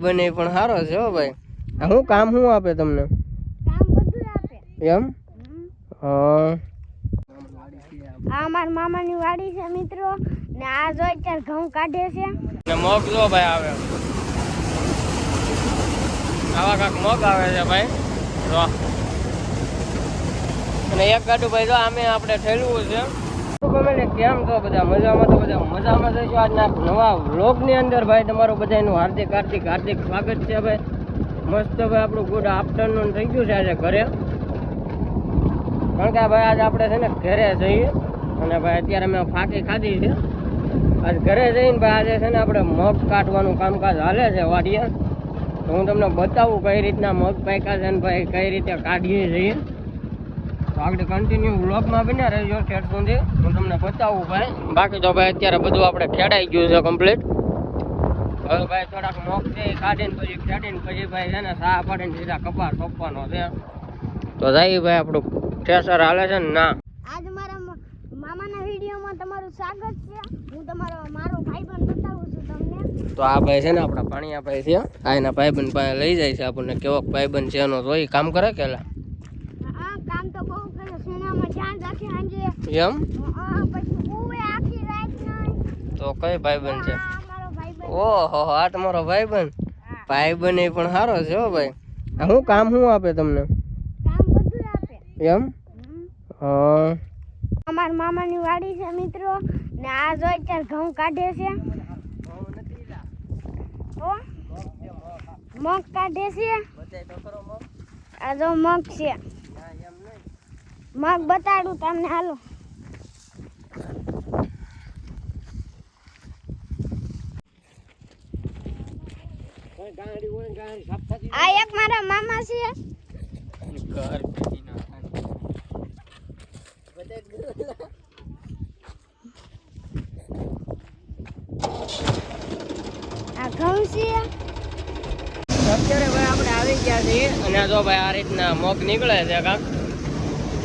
બને પણ સારો છે હો ભાઈ. હું કામ શું આપે તમને? કામ બધું આપે એમ? હા. આ મારા મામાની વાડી છે મિત્રો ને આ જો અત્યારે ઘઉં કાઢે છે ને મગ જો ભાઈ આવે આવા કાક મગ આવે છે ભાઈ જો. અને એક ગાડું ભાઈ જો આમે આપણે ઠેલવું છે. કેમ છો બધા? મજામાં? તો બધા મજામાં જઈશું. આજના નવા વ્લોગની અંદર ભાઈ તમારું બધાનું હાર્દિક હાર્દિક હાર્દિક સ્વાગત છે ભાઈ. મસ્ત ભાઈ આપણું ગુડ આફ્ટરનૂન થઈ ગયું છે આજે ઘરે. કારણ કે ભાઈ આજે આપણે છે ને ઘરે જઈએ અને ભાઈ અત્યારે મેં ફાંકી ખાધી છે. આજ ઘરે જઈને ભાઈ આજે છે ને આપણે મગ કાઢવાનું કામકાજ હાલે છે વાડીએ. તો હું તમને બતાવું કઈ રીતના મગ પાક્યા છે ને ભાઈ કઈ રીતે કાઢીએ છીએ. તો આગળ કન્ટિન્યુ વ્લોગમાં બન્યા રહેજો ઠેઠ સુધી હું તમને બતાવું ભાઈ. બાકી તો ભાઈ અત્યારે બધું આપણે ખેડાઈ ગયું છે કમ્પ્લીટ. હવે ભાઈ થોડાક મગ છે એ કાઢીને પછી ખેડીને પછી ભાઈ છે ને સાહ પાડીને સીધા કપાસ સોંપવાનો છે. તો જાય ભાઈ આપણું ઠેસર હાલે છે ને ના. આજ મારા મામાના વિડીયોમાં તમારું સ્વાગત છે. હું મારો ભાઈબંધ બતાવું છું તમને. તો આ ભાઈ છે ને આપણા પાણીયા ભાઈ છે. આ એના ભાઈબંધ પાસે લઈ જાય છે આપણને કેવો ભાઈબંધ છે એનો. જોઈ કામ કરે કેલા? હા કામ તો બહુ કરે. સોનામાં ધ્યાન રાખે હાંજે એમ? પછી ઓવે આખી રાત નહીં. તો કઈ ભાઈબંધ છે? મારો ભાઈબંધ. ઓહો આ તમારો ભાઈબંધ. ભાઈબંધ એ પણ સારો છે હો ભાઈ. હું કામ શું આપે તમને? કામ બધું આપે એમ? હા. અમારા મામાની વાડી છે મિત્રો ને આ જો અત્યારે ઘઉં કાઢે છે. મગ કાઢે છે. આ જો મગ છે. મગ બતાડું તમને હાલો. આ એક મારા મામા છે. આ ઘઉં છે. અત્યારે ભાઈ આપણે આવી ગયા છીએ અને જો ભાઈ આ રીતના મગ નીકળે છે કાંક.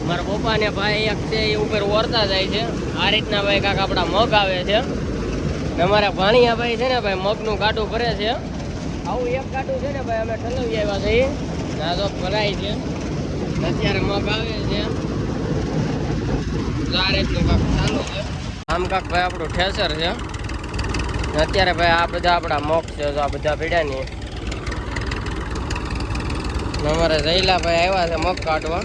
મારા પપ્પા ને ભાઈ એક છે એ ઉપર ઓરતા જાય છે. આ રીતના ભાઈ કાંક આપણા મગ આવે છે. ને અમારા ભાણિયા ભાઈ છે ને ભાઈ મગનું ગાડું ભરે છે. આવું એક ગાડું છે ને ભાઈ અમે ઠલવી આવ્યા છીએ. ના તો ભરાય છે. અત્યારે મગ આવે છે. આ રીતનું કાંક ચાલુ છે. આમ કાંક ભાઈ આપણું ઠેસર છે. અત્યારે ભાઈ આ બધા આપણા મગ છે. આ બધા પીડ્યા નહીં. અમારે જઈલા ભાઈ આવ્યા છે મગ કાઢવા.